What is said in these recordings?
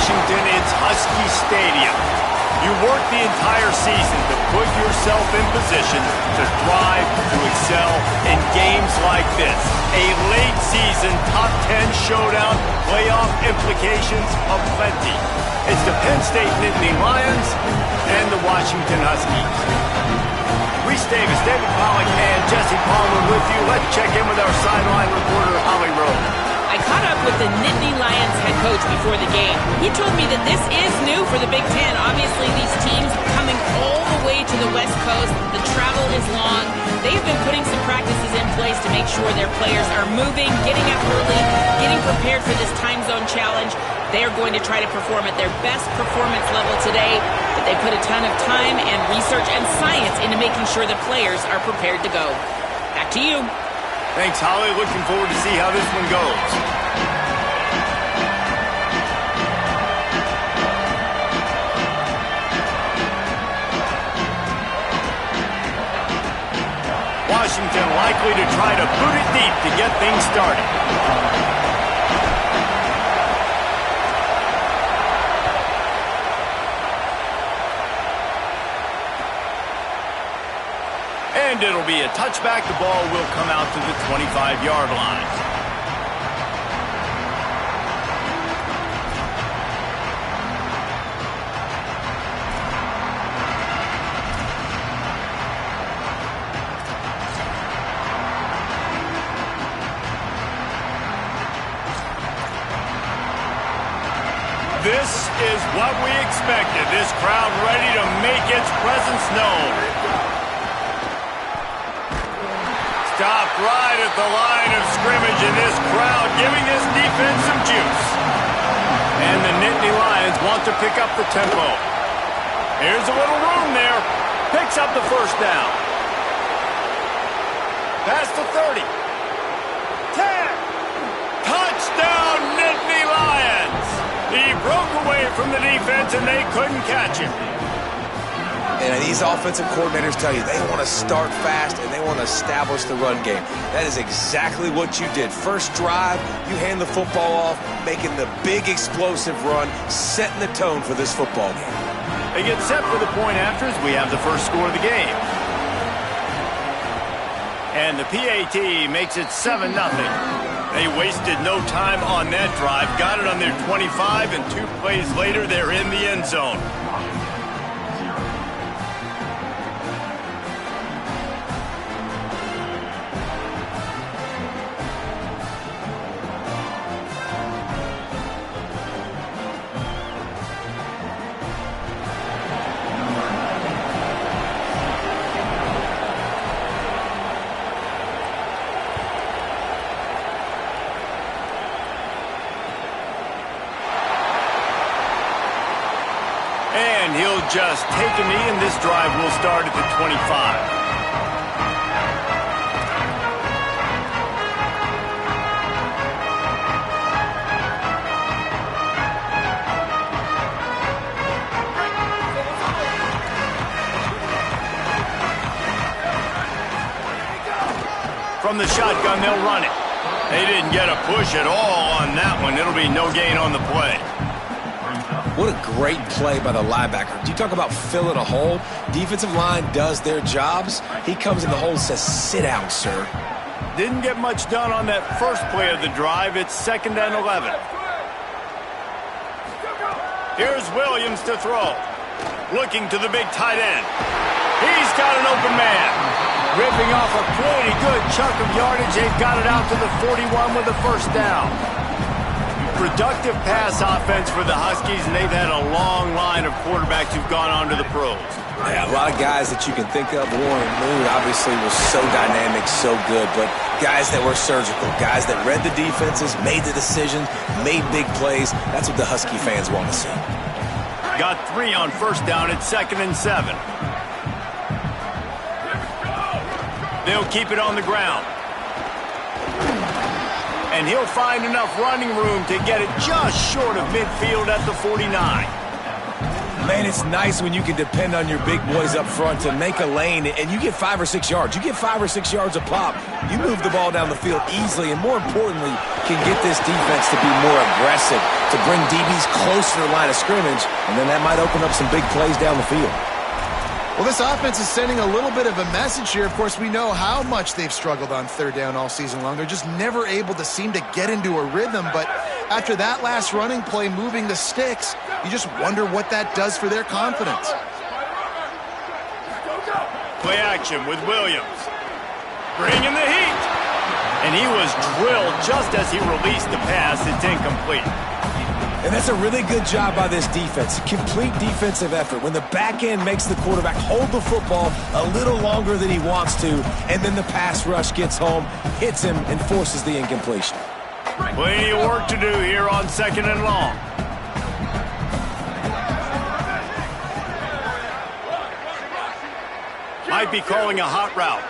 Washington, it's Husky Stadium. You work the entire season to put yourself in position to thrive, to excel in games like this. A late season top 10 showdown, playoff implications aplenty. It's the Penn State Nittany Lions and the Washington Huskies. Reese Davis, David Pollack, and Jesse Palmer with you. Let's check in with our sideline reporter, Holly Rowe. I caught up with the Nittany Lions head coach before the game. He told me that this is new for the Big Ten. Obviously, these teams coming all the way to the West Coast. The travel is long. They've been putting some practices in place to make sure their players are moving, getting up early, getting prepared for this time zone challenge. They are going to try to perform at their best performance level today, but they put a ton of time and research and science into making sure the players are prepared to go. Back to you. Thanks, Holly. Looking forward to see how this one goes. Washington likely to try to boot it deep to get things started. And it'll be a touchback. The ball will come out to the 25-yard line. This is what we expected. This crowd ready to make its presence known. Stopped right at the line of scrimmage, and this crowd giving this defense some juice. And the Nittany Lions want to pick up the tempo. Here's a little room there. Picks up the first down. Past the 30. 10. Touchdown, Nittany Lions. He broke away from the defense, and they couldn't catch him. And these offensive coordinators tell you they want to start fast and they want to establish the run game. That is exactly what you did. First drive, you hand the football off, making the big explosive run, setting the tone for this football game. They get set for the point after as we have the first score of the game. And the PAT makes it 7-0. They wasted no time on that drive. Got it on their 25, and 2 plays later, they're in the end zone. And he'll just take a knee, and this drive will start at the 25. From the shotgun, they'll run it. They didn't get a push at all on that one. It'll be no gain on the play. What a great play by the linebacker. Do you talk about filling a hole? Defensive line does their jobs. He comes in the hole and says, sit down, sir. Didn't get much done on that first play of the drive. It's 2nd and 11. Here's Williams to throw. Looking to the big tight end. He's got an open man. Ripping off a pretty good chunk of yardage. They've got it out to the 41 with a first down. Productive pass offense for the Huskies, and they've had a long line of quarterbacks who've gone on to the pros. Yeah, a lot of guys that you can think of. Warren Moon obviously was so dynamic, so good, but guys that were surgical, guys that read the defenses, made the decisions, made big plays. That's what the Husky fans want to see. Got 3 on first down at 2nd and 7. They'll keep it on the ground. And he'll find enough running room to get it just short of midfield at the 49. Man, it's nice when you can depend on your big boys up front to make a lane, and you get 5 or 6 yards. You get 5 or 6 yards a pop. You move the ball down the field easily, and more importantly, can get this defense to be more aggressive, to bring DBs closer to the line of scrimmage, and then that might open up some big plays down the field. Well, this offense is sending a little bit of a message here. Of course, we know how much they've struggled on third down all season long. They're just never able to seem to get into a rhythm. But after that last running play, moving the sticks, you just wonder what that does for their confidence. Play action with Williams. Bringing the heat. And he was drilled just as he released the pass. It's incomplete. And that's a really good job by this defense. Complete defensive effort. When the back end makes the quarterback hold the football a little longer than he wants to, and then the pass rush gets home, hits him, and forces the incompletion. Plenty of work to do here on 2nd and long. Might be calling a hot route.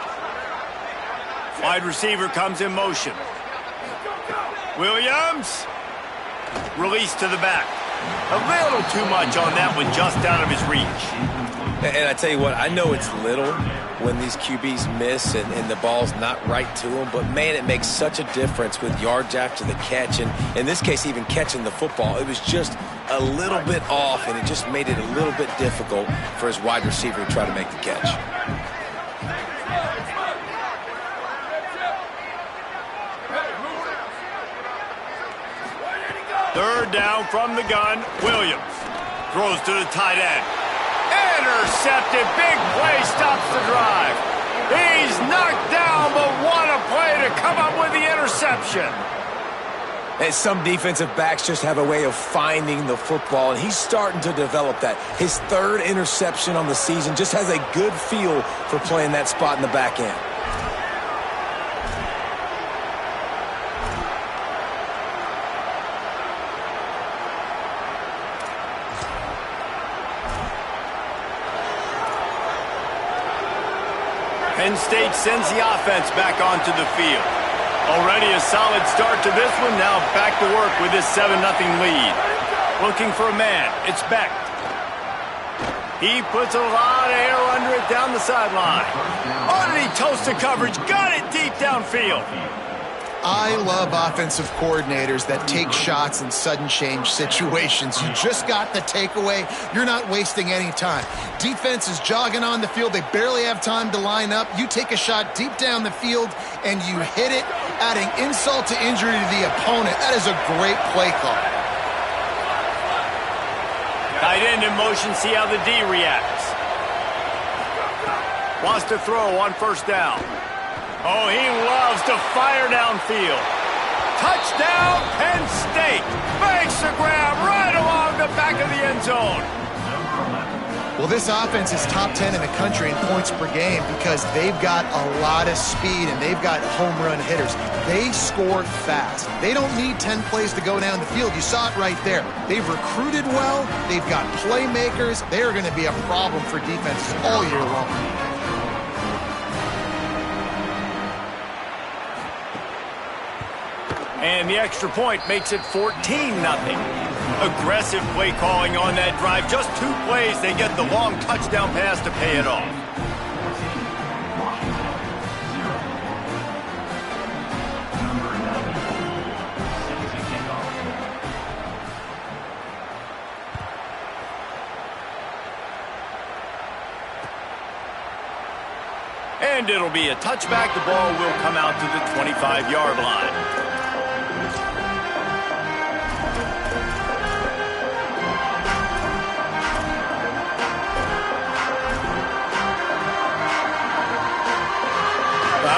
Wide receiver comes in motion. Williams. Release to the back. A little too much on that one, just out of his reach. And I tell you what, I know it's little when these QBs miss and the ball's not right to them, but man, it makes such a difference with yards after the catch, and in this case, even catching the football. It was just a little bit off, and it just made it a little bit difficult for his wide receiver to try to make the catch. Third down from the gun. Williams throws to the tight end. Intercepted. Big play stops the drive. He's knocked down, but what a play to come up with the interception. And some defensive backs just have a way of finding the football, and he's starting to develop that. His 3rd interception on the season, just has a good feel for playing that spot in the back end. Penn State sends the offense back onto the field. Already a solid start to this one. Now back to work with this 7-0 lead. Looking for a man. It's Beck. He puts a lot of air under it down the sideline. Underneath toasted coverage. Got it deep downfield. I love offensive coordinators that take shots in sudden change situations. You just got the takeaway. You're not wasting any time. Defense is jogging on the field. They barely have time to line up. You take a shot deep down the field, and you hit it, adding insult to injury to the opponent. That is a great play call. Tight end in motion. See how the D reacts. Wants to throw on 1st down. Oh, he loves to fire downfield. Touchdown, Penn State. Makes the grab right along the back of the end zone. Well, this offense is top 10 in the country in points per game because they've got a lot of speed and they've got home run hitters. They score fast. They don't need 10 plays to go down the field. You saw it right there. They've recruited well. They've got playmakers. They are going to be a problem for defenses all year long. And the extra point makes it 14-0. Aggressive play calling on that drive. Just 2 plays, they get the long touchdown pass to pay it off. And it'll be a touchback. The ball will come out to the 25-yard line.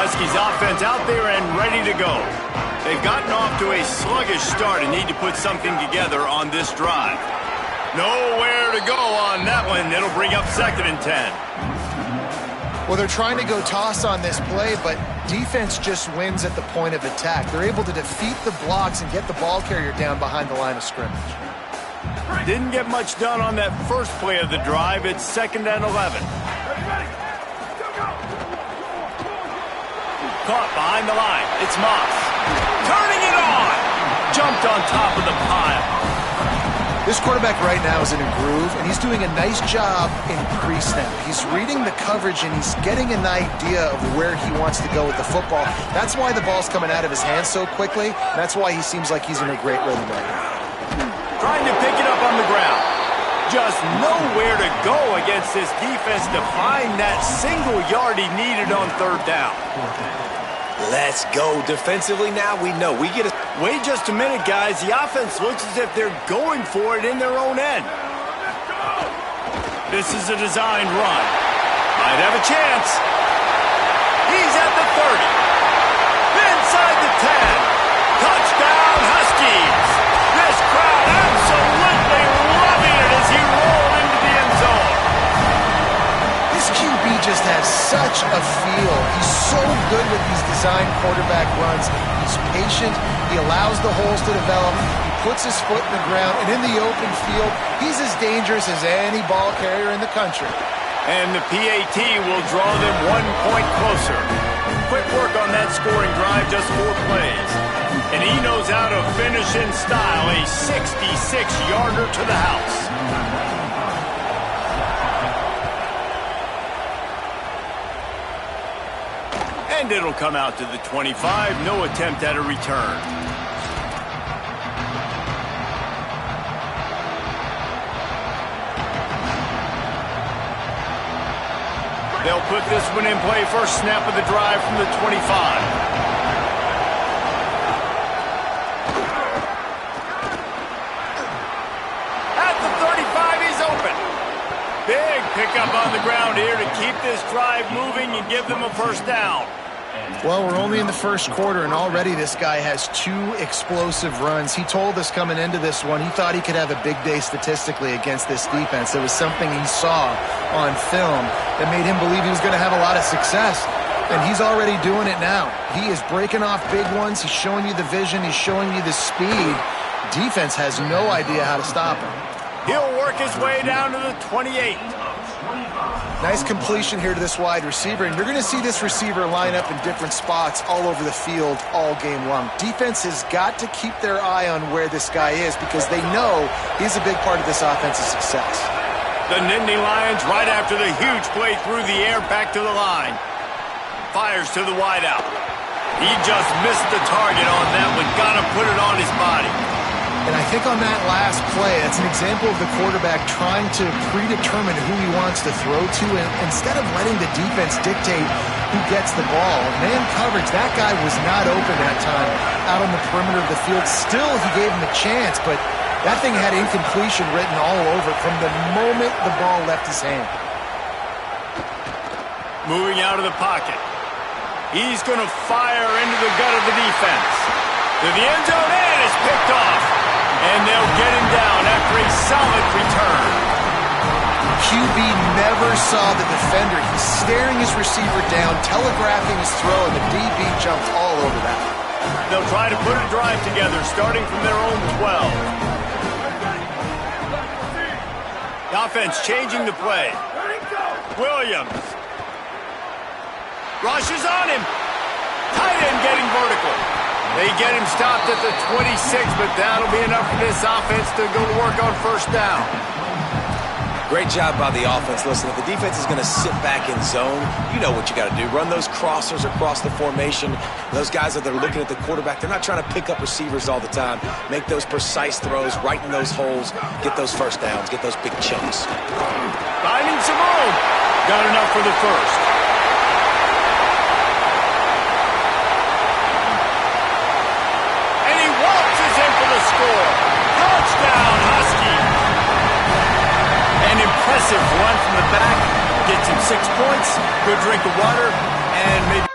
Huskies offense out there and ready to go. They've gotten off to a sluggish start and need to put something together on this drive. Nowhere to go on that one. It'll bring up 2nd and 10. Well, they're trying to go toss on this play, but defense just wins at the point of attack. They're able to defeat the blocks and get the ball carrier down behind the line of scrimmage. Didn't get much done on that first play of the drive. It's 2nd and 11. Caught behind the line. It's Moss. Turning it on. Jumped on top of the pile. This quarterback right now is in a groove, and he's doing a nice job in pre-snap. He's reading the coverage, and he's getting an idea of where he wants to go with the football. That's why the ball's coming out of his hands so quickly. That's why he seems like he's in a great rhythm right now. Trying to pick it up on the ground. Just nowhere to go against this defense to find that single yard he needed on third down. Let's go. Defensively now, we know. We get a... Wait just a minute, guys. The offense looks as if they're going for it in their own end. This is a designed run. Might have a chance. He's at the 30. Inside the 10. Touchdown, Huskies. This crowd absolutely loving it as he rolled into the end zone. This QB just has such a feel. He's so good with these designed quarterback runs. He's patient. He allows the holes to develop. He puts his foot in the ground. And in the open field, he's as dangerous as any ball carrier in the country. And the PAT will draw them 1 point closer. Quick work on that scoring drive, just 4 plays. And he knows how to finish in style, a 66-yarder to the house. And it'll come out to the 25. No attempt at a return. They'll put this one in play. First snap of the drive from the 25. At the 35, he's open. Big pickup on the ground here to keep this drive moving and give them a first down. Well, we're only in the first quarter, and already this guy has 2 explosive runs. He told us coming into this one he thought he could have a big day statistically against this defense. There was something he saw on film that made him believe he was going to have a lot of success, and he's already doing it now. He is breaking off big ones. He's showing you the vision. He's showing you the speed. Defense has no idea how to stop him. He'll work his way down to the 28. Nice completion here to this wide receiver, and you're going to see this receiver line up in different spots all over the field all game long. Defense has got to keep their eye on where this guy is because they know he's a big part of this offense's success. The Nittany Lions right after the huge play through the air back to the line. Fires to the wideout. He just missed the target on that one. Got to put it on his body. And I think on that last play, it's an example of the quarterback trying to predetermine who he wants to throw to, and instead of letting the defense dictate who gets the ball. Man coverage, that guy was not open that time out on the perimeter of the field. Still, he gave him a chance, but that thing had incompletion written all over it from the moment the ball left his hand. Moving out of the pocket. He's going to fire into the gut of the defense. To the end zone, and is picked off. And they'll get him down after a solid return. QB never saw the defender. He's staring his receiver down, telegraphing his throw, and the DB jumped all over that. They'll try to put a drive together, starting from their own 12. The offense changing the play. Williams. Rushes on him. Tight end getting vertical. They get him stopped at the 26, but that'll be enough for this offense to go to work on first down. Great job by the offense. Listen, if the defense is going to sit back in zone, you know what you got to do. Run those crossers across the formation. Those guys that are looking at the quarterback, they're not trying to pick up receivers all the time. Make those precise throws, right in those holes, get those first downs, get those big chunks. Finding some room. Got enough for the first. Score. Touchdown, Husky. An impressive run from the back. Gets him 6 points. Good drink of water. And maybe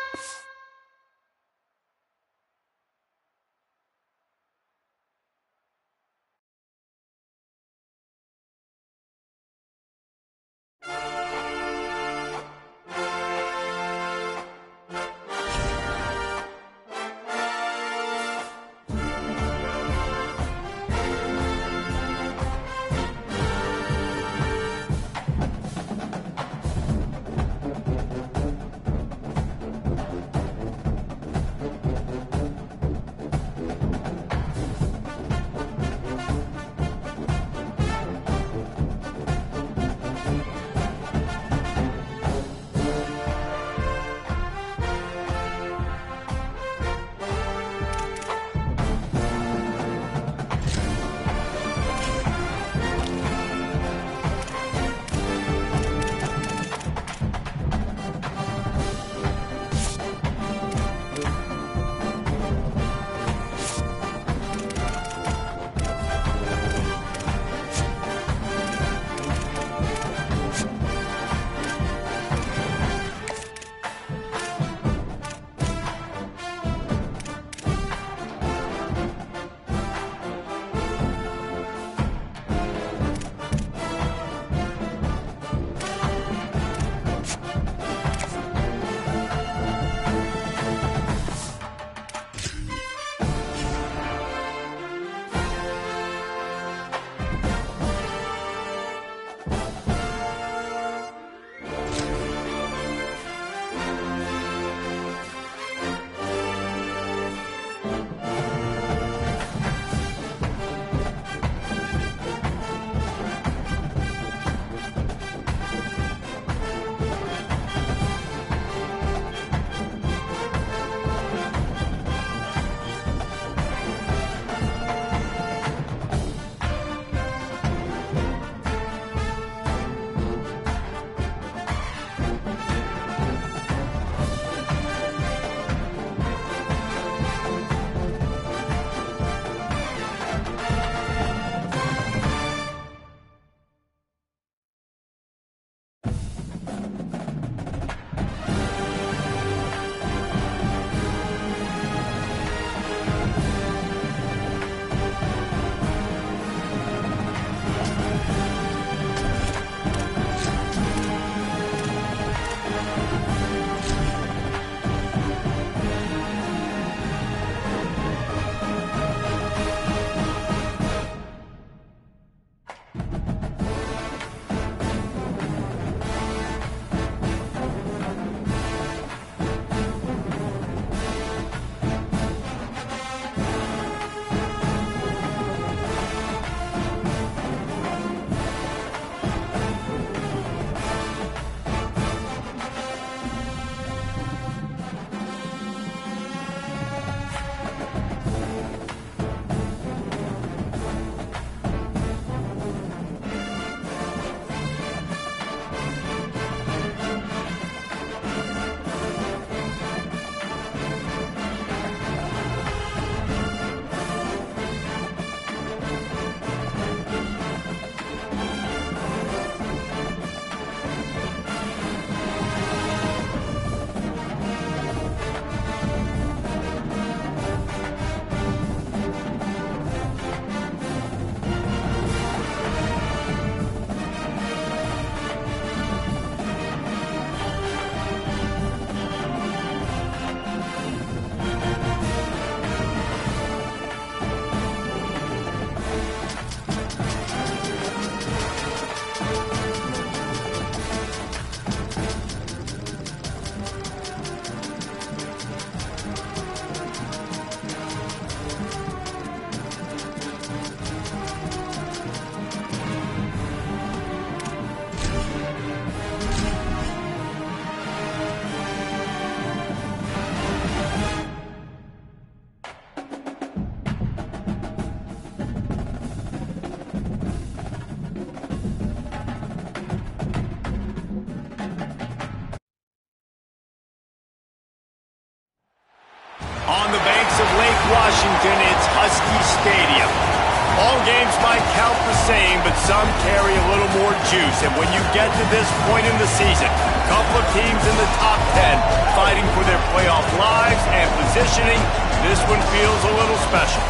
games might count the same, but some carry a little more juice. And when you get to this point in the season, a couple of teams in the top 10 fighting for their playoff lives and positioning, this one feels a little special.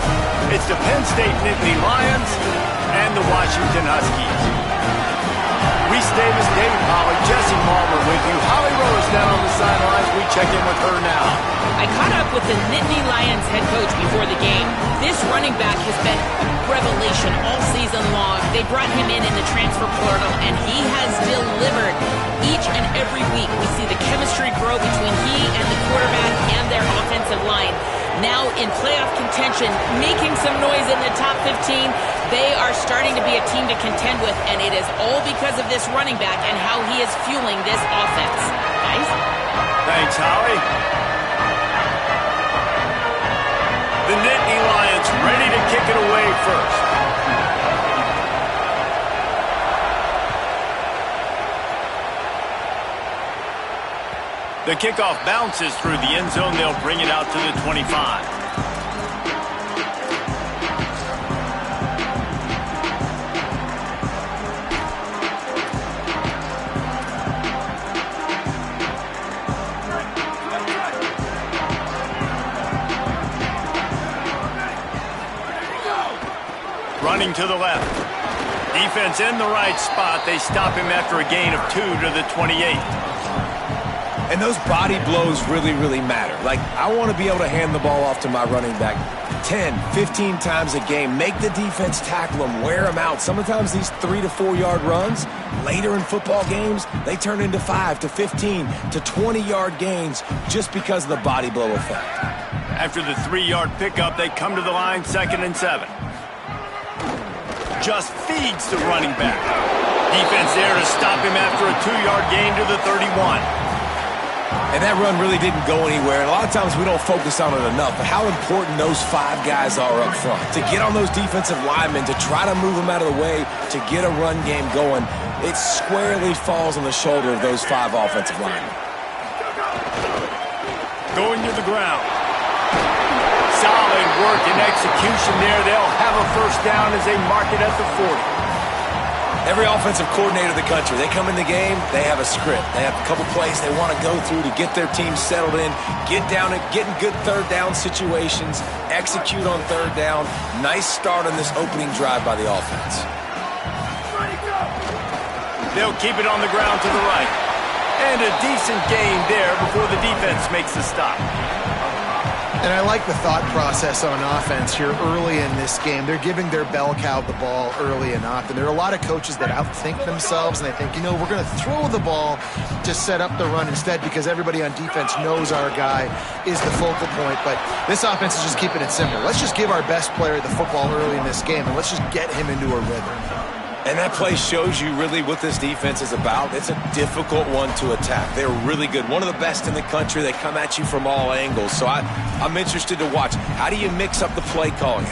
It's the Penn State Nittany Lions and the Washington Huskies. Reese Davis, David Pollard, Jesse Marmer with you. Holly Rowe is down on the sidelines. We check in with her now. I caught up with the Nittany Lions head coach before the game. This running back has been a revelation all season long. They brought him in the transfer portal, and he has delivered each and every week. We see the chemistry grow between he and the quarterback and their offensive line. Now in playoff contention, making some noise in the top 15. They are starting to be a team to contend with, and it is all because of this running back and how he is fueling this offense. Guys? Thanks, Holly. The Nittany Lions ready to kick it away first. The kickoff bounces through the end zone. They'll bring it out to the 25. Running to the left. Defense in the right spot. They stop him after a gain of 2 to the 28. And those body blows really, really matter. Like, I want to be able to hand the ball off to my running back 10, 15 times a game. Make the defense tackle them, wear them out. Sometimes these 3 to 4 yard runs, later in football games, they turn into 5 to 15 to 20 yard gains just because of the body blow effect. After the 3 yard pickup, they come to the line 2nd and 7. Just feeds the running back. Defense there to stop him after a 2 yard gain to the 31. And that run really didn't go anywhere. And a lot of times we don't focus on it enough, but how important those 5 guys are up front. To get on those defensive linemen, to try to move them out of the way, to get a run game going, it squarely falls on the shoulder of those 5 offensive linemen. Going to the ground. Solid work and execution there. They'll have a first down as they mark it at the 40. Every offensive coordinator in the country, they come in the game, they have a script. They have a couple plays they want to go through to get their team settled in, get down and get in good third down situations, execute on third down. Nice start on this opening drive by the offense. They'll keep it on the ground to the right. And a decent gain there before the defense makes the stop. And I like the thought process on offense here early in this game. They're giving their bell cow the ball early and often. There are a lot of coaches that outthink themselves, and they think, you know, we're going to throw the ball to set up the run instead because everybody on defense knows our guy is the focal point. But this offense is just keeping it simple. Let's just give our best player the football early in this game, and let's just get him into a rhythm. And that play shows you really what this defense is about. It's a difficult one to attack. They're really good. One of the best in the country. They come at you from all angles. So I'm interested to watch. How do you mix up the play calling?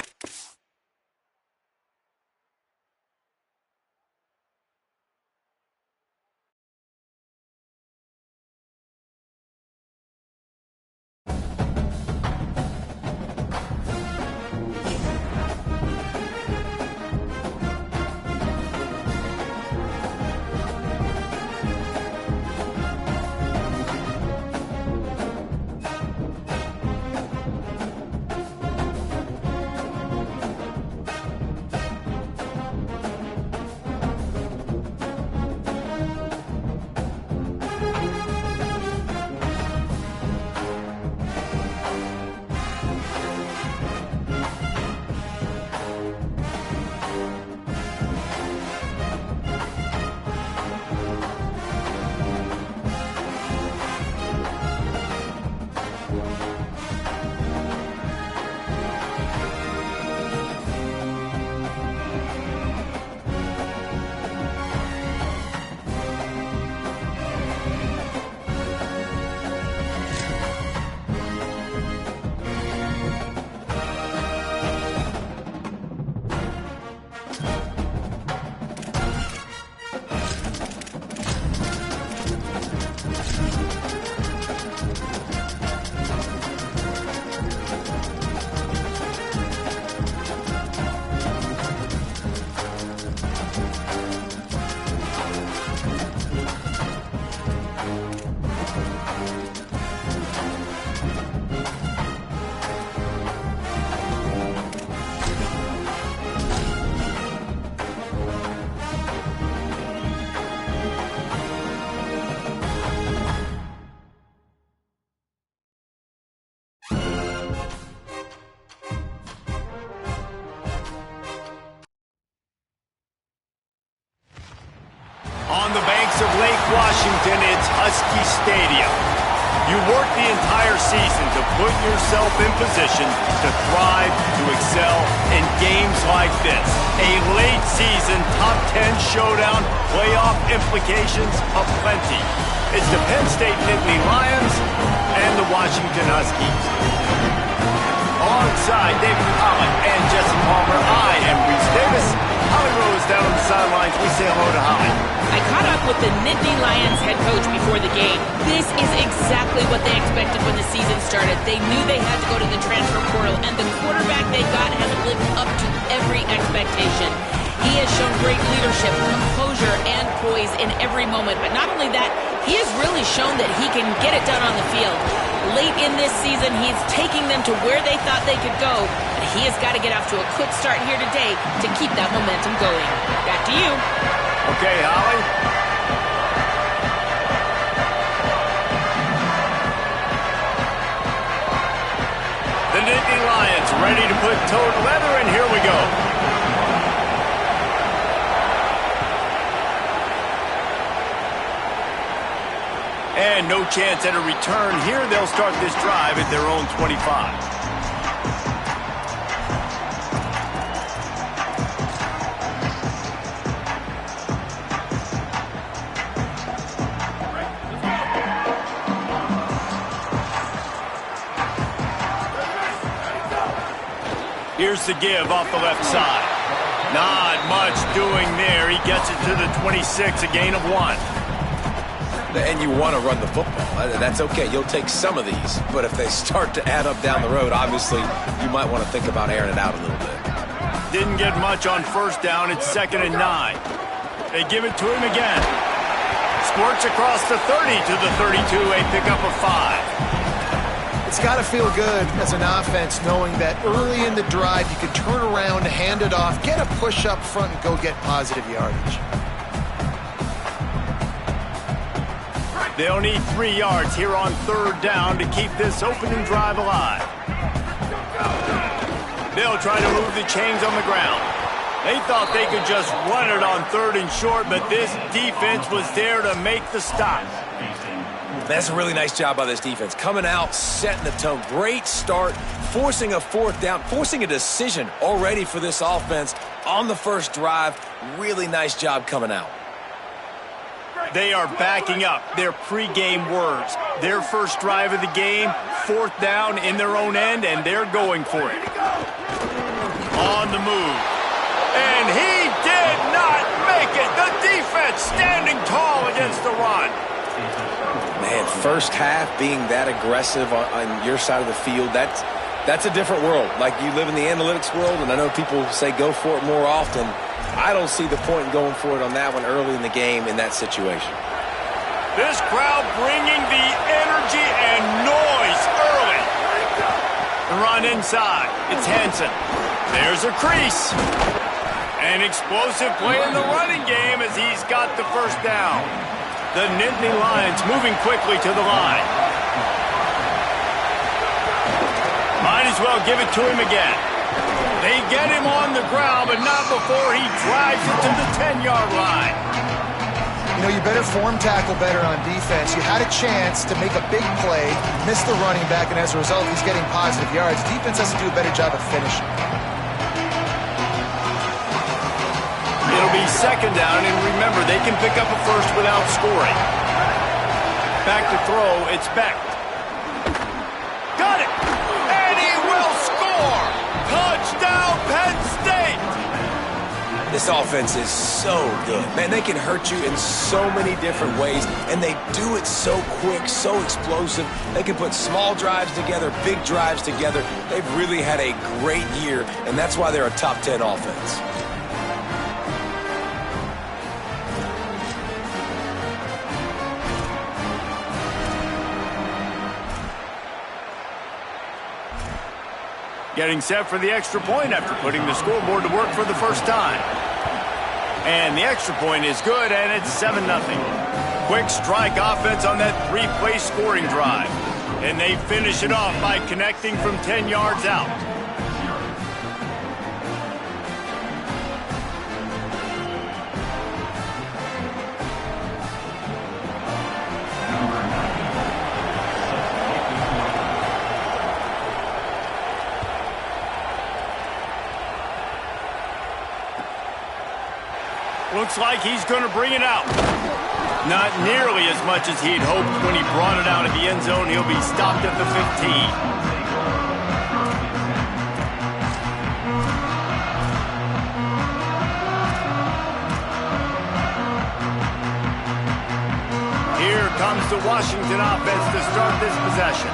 of Lake Washington, it's Husky Stadium. You work the entire season to put yourself in position to thrive, to excel in games like this. A late season top 10 showdown, playoff implications aplenty. It's the Penn State Nittany Lions and the Washington Huskies. Alongside David Pollock and Jesse Palmer, I am Reese Davis. Holly Rose down on the sidelines. We say hello to Holly. I caught up with the Nittany Lions head coach before the game. This is exactly what they expected when the season started. They knew they had to go to the transfer portal, and the quarterback they got has lived up to every expectation. He has shown great leadership, composure, and poise in every moment. But not only that, he has really shown that he can get it done on the field. Late in this season, he's taking them to where they thought they could go. But he has got to get off to a quick start here today to keep that momentum going. Back to you. Okay, Holly. The Nittany Lions ready to put toe to leather, and here we go. And no chance at a return here. They'll start this drive at their own 25. Here's the give off the left side. Not much doing there. He gets it to the 26, a gain of 1. And you want to run the football. That's okay. You'll take some of these. But if they start to add up down the road, obviously, you might want to think about airing it out a little bit. Didn't get much on first down. It's 2nd and 9. They give it to him again. Squirts across the 30 to the 32, a pickup of 5. It's got to feel good as an offense knowing that early in the drive you can turn around, hand it off, get a push up front, and go get positive yardage. They'll need 3 yards here on 3rd down to keep this opening drive alive. They'll try to move the chains on the ground. They thought they could just run it on 3rd and short, but this defense was there to make the stop. That's a really nice job by this defense. Coming out, setting the tone. Great start, forcing a 4th down, forcing a decision already for this offense on the first drive. Really nice job coming out. They are backing up their pregame words. Their first drive of the game, 4th down in their own end, and they're going for it. On the move. And he did not make it. The defense standing tall against the run. Man, first half being that aggressive on your side of the field, that's a different world. Like, you live in the analytics world, and I know people say go for it more often. I don't see the point in going for it on that one early in the game in that situation. This crowd bringing the energy and noise early. The run inside. It's Henson. There's a crease. An explosive play in the running game as he's got the first down. The Nittany Lions moving quickly to the line. Might as well give it to him again. They get him on the ground, but not before he drives it to the 10-yard line. You know, you better form tackle better on defense. You had a chance to make a big play, missed the running back, and as a result, he's getting positive yards. Defense has to do a better job of finishing. It'll be 2nd down, and remember, they can pick up a first without scoring. Back to throw, it's Beck. Got it! And he will score! Touchdown, Penn State! This offense is so good. Man, they can hurt you in so many different ways, and they do it so quick, so explosive. They can put small drives together, big drives together. They've really had a great year, and that's why they're a top 10 offense. Getting set for the extra point after putting the scoreboard to work for the first time. And the extra point is good, and it's 7-0. Quick strike offense on that 3-play scoring drive. And they finish it off by connecting from 10 yards out. Looks like he's going to bring it out. Not nearly as much as he'd hoped when he brought it out of the end zone. He'll be stopped at the 15. Here comes the Washington offense to start this possession.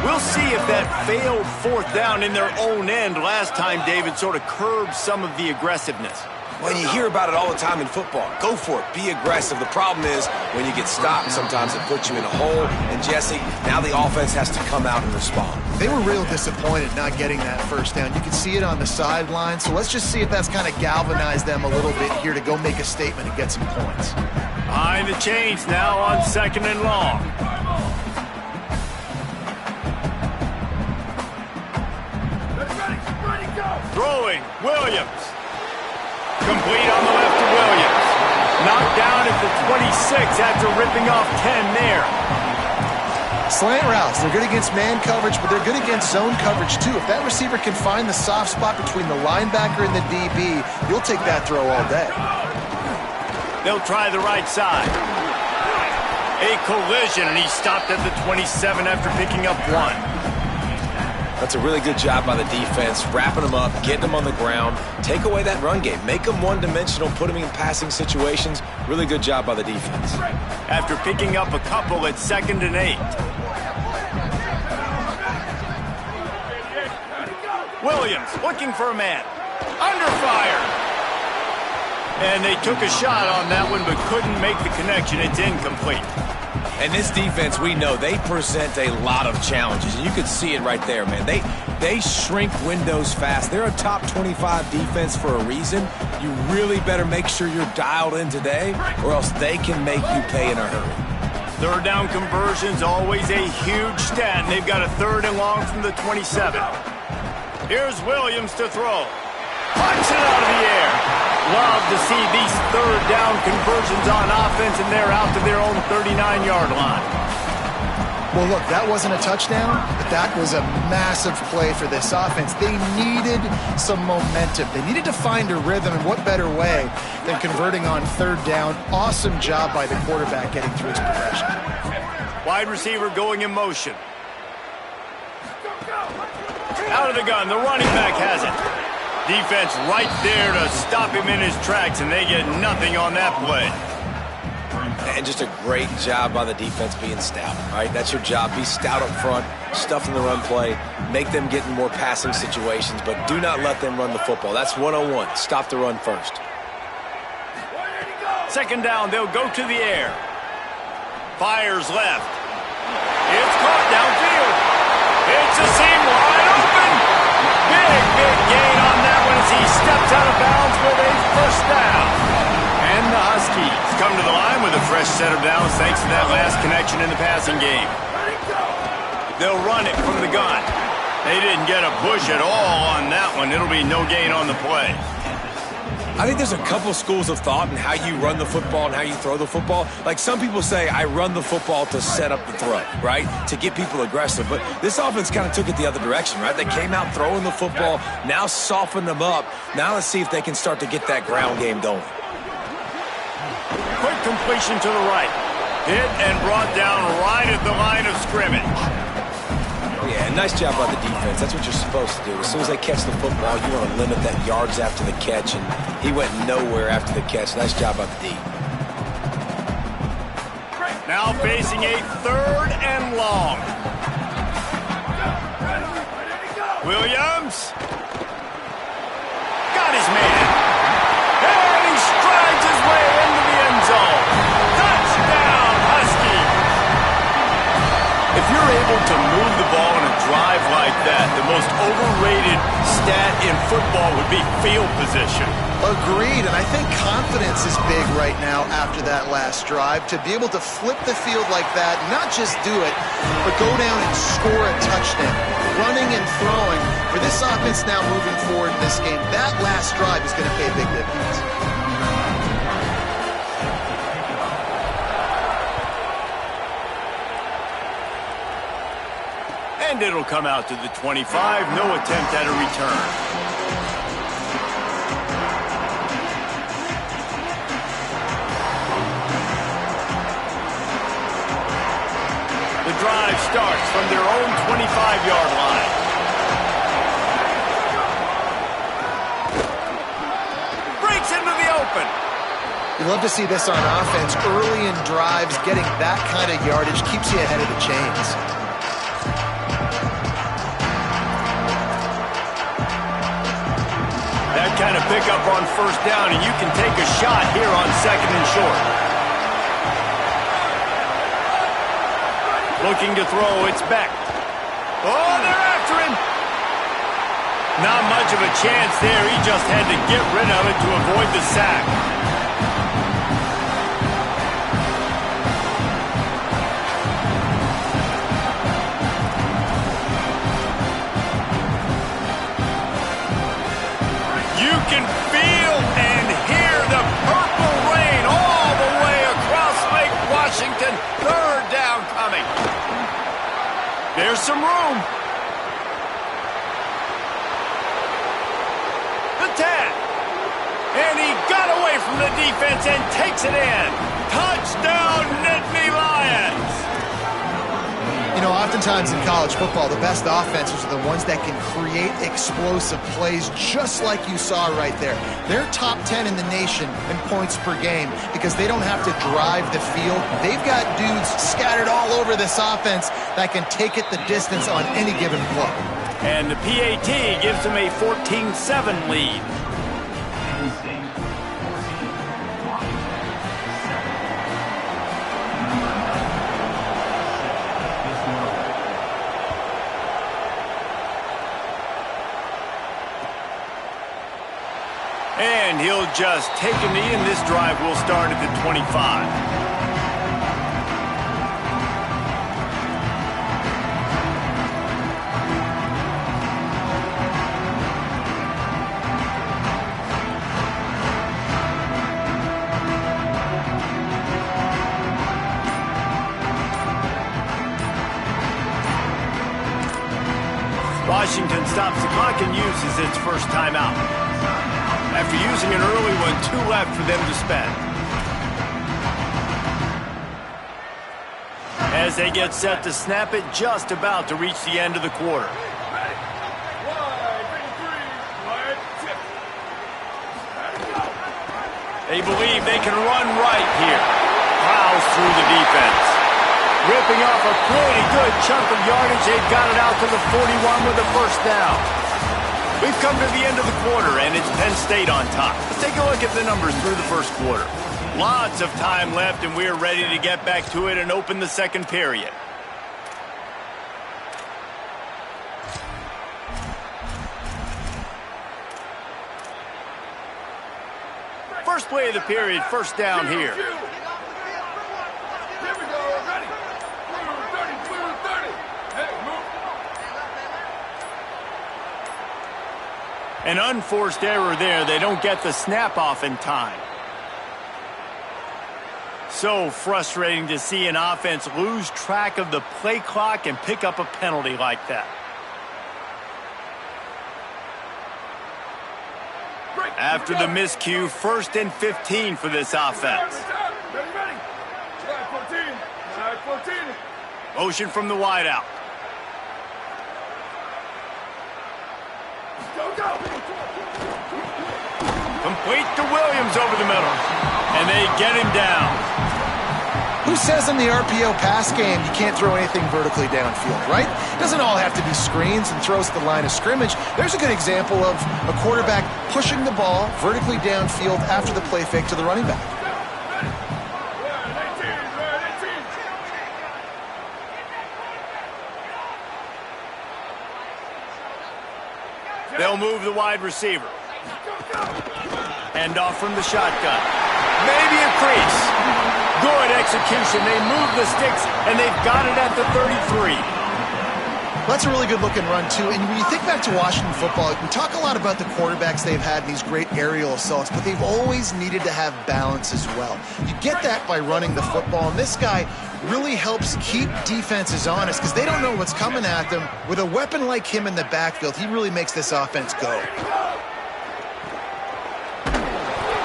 We'll see if that failed fourth down in their own end last time, David, sort of curbed some of the aggressiveness. Well, you hear about it all the time in football. Go for it. Be aggressive. The problem is when you get stopped, sometimes it puts you in a hole. And, Jesse, now the offense has to come out and respond. They were real disappointed not getting that first down. You can see it on the sideline. So let's just see if that's kind of galvanized them a little bit here to go make a statement and get some points. Behind the chains now on 2nd and long. Ready, go. Throwing, Williams. Complete on the left to Williams. Knocked down at the 26 after ripping off 10 there. Slant routes, they're good against man coverage, but they're good against zone coverage too. If that receiver can find the soft spot between the linebacker and the DB, you'll take that throw all day. They'll try the right side. A collision, and he stopped at the 27 after picking up 1. That's a really good job by the defense, wrapping them up, getting them on the ground, take away that run game, make them one-dimensional, put them in passing situations. Really good job by the defense. After picking up a couple at 2nd and 8. Williams looking for a man. Under fire. And they took a shot on that one but couldn't make the connection. It's incomplete. And this defense, we know, they present a lot of challenges. And you could see it right there, man. They shrink windows fast. They're a top 25 defense for a reason. You really better make sure you're dialed in today, or else they can make you pay in a hurry. 3rd down conversion's always a huge stat, and they've got a 3rd and long from the 27. Here's Williams to throw. Punch it out of the air. Love to see these 3rd down conversions on offense, and they're out to their own 39-yard line. Well, look, that wasn't a touchdown, but that was a massive play for this offense. They needed some momentum. They needed to find a rhythm, and what better way than converting on 3rd down. Awesome job by the quarterback getting through his progression. Wide receiver going in motion. Out of the gun, the running back has it. Defense right there to stop him in his tracks, and they get nothing on that play. And just a great job by the defense being stout, all right? That's your job. Be stout up front, stuff in the run play, make them get in more passing situations, but do not let them run the football. That's 101. Stop the run first. 2nd down, they'll go to the air. Fires left. It's caught downfield. It's a seam wide open. Big gain on that one as he steps out of bounds with a 1st down. And the Huskies come to the line with a fresh set of downs thanks to that last connection in the passing game. They'll run it from the gun. They didn't get a push at all on that one. It'll be no gain on the play. I think there's a couple schools of thought in how you run the football and how you throw the football. Like some people say, I run the football to set up the throw, right? To get people aggressive. But this offense kind of took it the other direction, right? They came out throwing the football, now softened them up. Now let's see if they can start to get that ground game going. Quick completion to the right. Hit and brought down right at the line of scrimmage. Yeah, nice job by the defense. That's what you're supposed to do. As soon as they catch the football, you want to limit that yards after the catch, and he went nowhere after the catch. Nice job by the D. Now facing a 3rd and long. Williams. Got his man. And he strides his way into the end zone. Touchdown, Huskies. If you're able to move the ball in a drive like that, the most overrated stat in football would be field position. Agreed, and I think confidence is big right now after that last drive. To be able to flip the field like that, not just do it, but go down and score a touchdown. Running and throwing. For this offense now moving forward in this game, that last drive is going to pay big dividends. And it'll come out to the 25. No attempt at a return. starts from their own 25-yard line. Breaks into the open. You love to see this on offense. Early in drives, getting that kind of yardage keeps you ahead of the chains. That kind of pickup on first down, and you can take a shot here on 2nd and short. Looking to throw, it's Beck. Oh, they're after him. Not much of a chance there. He just had to get rid of it to avoid the sack. You can feel and hear the purple rain all the way across Lake Washington. 3rd down coming. There's some room. The tag. And he got away from the defense and takes it in. Touchdown, Nittany Lions. You know, oftentimes in college football, the best offenses are the ones that can create explosive plays, just like you saw right there. They're top 10 in the nation in points per game because they don't have to drive the field. They've got dudes scattered all over this offense that can take it the distance on any given play. And the PAT gives them a 14-7 lead. And he'll just take a knee, and this drive will start at the 25. Washington stops the clock and uses its first timeout. After using an early one, 2 left for them to spend. As they get set to snap it, just about to reach the end of the quarter. They believe they can run right here. Plows through the defense. Ripping off a pretty good chunk of yardage. They've got it out to the 41 with a first down. We've come to the end of the quarter, and it's Penn State on top. Let's take a look at the numbers through the first quarter. Lots of time left, and we're ready to get back to it and open the second period. First play of the period, first down here. An unforced error there. They don't get the snap off in time. So frustrating to see an offense lose track of the play clock and pick up a penalty like that. After the miscue, 1st and 15 for this offense. Motion from the wideout. Complete to Williams over the middle. And they get him down. Who says in the RPO pass game you can't throw anything vertically downfield, right? It doesn't all have to be screens and throws to the line of scrimmage. There's a good example of a quarterback pushing the ball vertically downfield after the play fake to the running back. They'll move the wide receiver. Hand off from the shotgun. Maybe a crease. Good execution. They move the sticks, and they've got it at the 33. That's a really good-looking run, too. And when you think back to Washington football, we talk a lot about the quarterbacks they've had in these great aerial assaults, but they've always needed to have balance as well. You get that by running the football, and this guy really helps keep defenses honest because they don't know what's coming at them. With a weapon like him in the backfield, he really makes this offense go.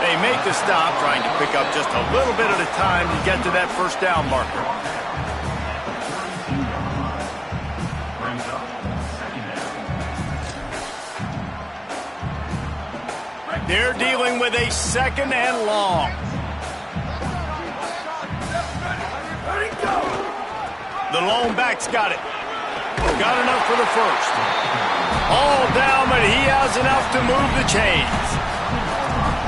They make the stop, trying to pick up just a little bit at a time to get to that first down marker. They're dealing with a 2nd and long. The lone back's got it. Got enough for the first. All down, but he has enough to move the chains.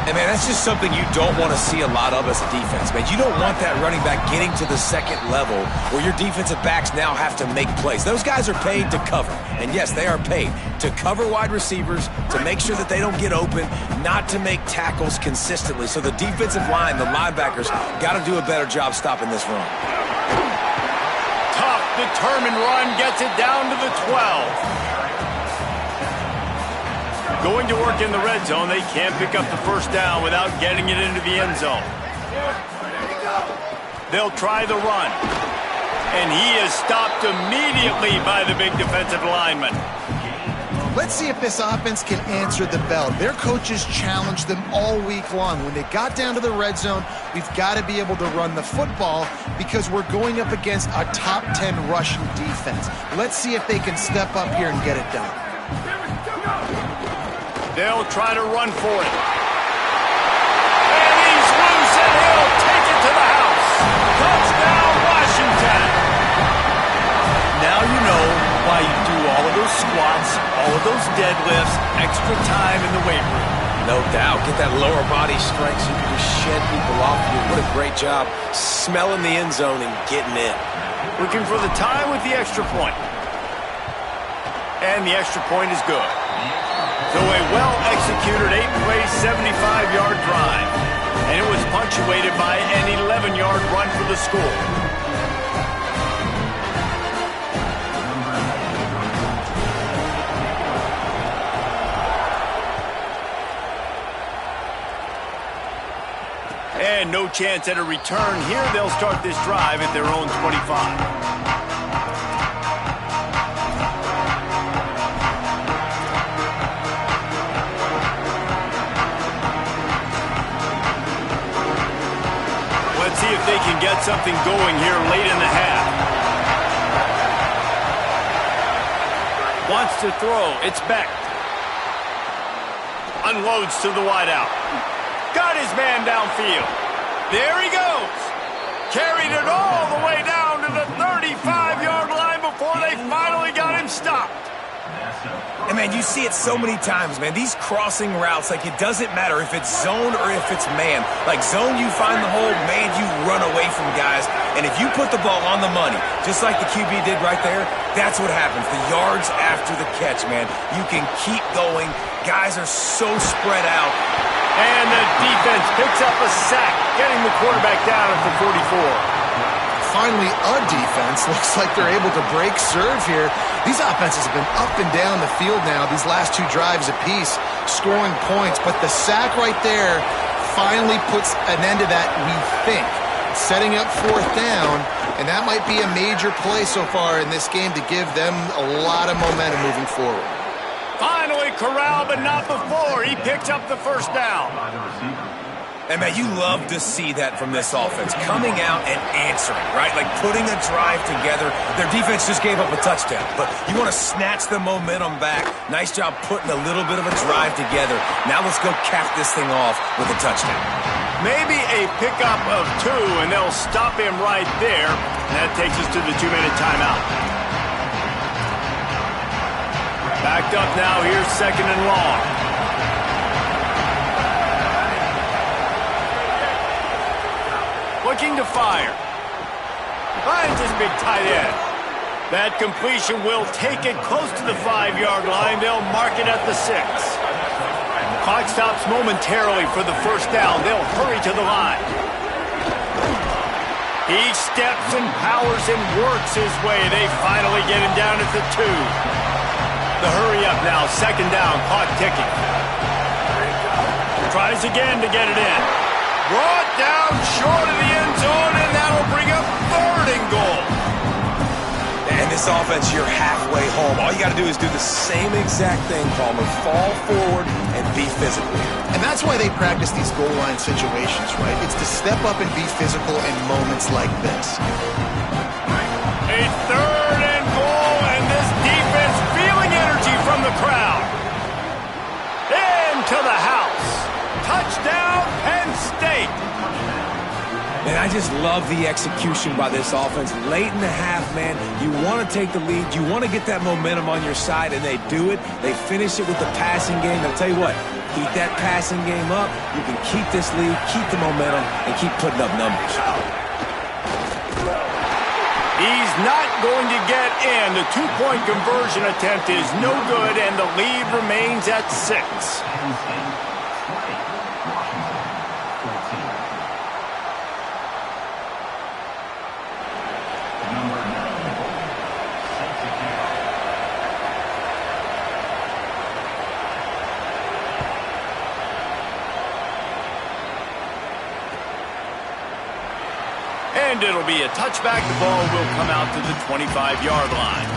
And, man, that's just something you don't want to see a lot of as a defense, man. You don't want that running back getting to the 2nd level where your defensive backs now have to make plays. Those guys are paid to cover. And, yes, they are paid to cover wide receivers, to make sure that they don't get open, not to make tackles consistently. So the defensive line, the linebackers, got to do a better job stopping this run. Tough, determined run gets it down to the 12. Going to work in the red zone, they can't pick up the first down without getting it into the end zone. They'll try the run. And he is stopped immediately by the big defensive lineman. Let's see if this offense can answer the bell. Their coaches challenged them all week long. When they got down to the red zone, we've got to be able to run the football because we're going up against a top 10 rushing defense. Let's see if they can step up here and get it done. They'll try to run for it. And he's loose, and he'll take it to the house. Touchdown, Washington. Now you know why you do all of those squats, all of those deadlifts, extra time in the weight room. No doubt. Get that lower body strength so you can just shed people off you. What a great job smelling the end zone and getting in. Looking for the time with the extra point. And the extra point is good. So a well-executed 8-play, 75-yard drive. And it was punctuated by an 11-yard run for the score. And no chance at a return here. They'll start this drive at their own 25. Let's see if they can get something going here late in the half. Wants to throw. It's Beck. Unloads to the wideout. Got his man downfield. There he goes. Carried it all the way down to the 35-yard line before they finally got him stopped. And, man, you see it so many times, man. These crossing routes, like, it doesn't matter if it's zone or if it's man. Like, zone, you find the hole. Man, you run away from guys. And if you put the ball on the money, just like the QB did right there, that's what happens. The yards after the catch, man. You can keep going. Guys are so spread out. And the defense picks up a sack, getting the quarterback down at the 44. Finally, a defense looks like they're able to break serve here. These offenses have been up and down the field now, these last two drives apiece, scoring points. But the sack right there finally puts an end to that, we think. Setting up 4th down, and that might be a major play so far in this game to give them a lot of momentum moving forward. Finally corralled, but not before. He picks up the first down. And, man, you love to see that from this offense, coming out and answering, right? Like putting a drive together. Their defense just gave up a touchdown, but you want to snatch the momentum back. Nice job putting a little bit of a drive together. Now let's go cap this thing off with a touchdown. Maybe a pickup of 2, and they'll stop him right there. And that takes us to the 2-minute timeout. Backed up now, here's 2nd and long. Looking to fire. Finds his big tight end. That completion will take it close to the 5-yard line. They'll mark it at the 6. Clock stops momentarily for the first down. They'll hurry to the line. He steps and powers and works his way. They finally get him down at the 2. The hurry up now, 2nd down, clock ticking. Tries again to get it in. Brought down short of the end zone, and that'll bring up 3rd and goal. And this offense, you're halfway home. All you got to do is do the same exact thing, Palmer. Fall forward and be physical. And that's why they practice these goal line situations, right? It's to step up and be physical in moments like this. A 3rd and goal, and this defense feeling energy from the crowd. Into the house. Touchdown, Penn State. And I just love the execution by this offense. Late in the half, man, you want to take the lead. You want to get that momentum on your side, and they do it. They finish it with the passing game. I'll tell you what, keep that passing game up. You can keep this lead, keep the momentum, and keep putting up numbers. He's not going to get in. The two-point conversion attempt is no good, and the lead remains at 6. And it'll be a touchback. The ball will come out to the 25-yard line.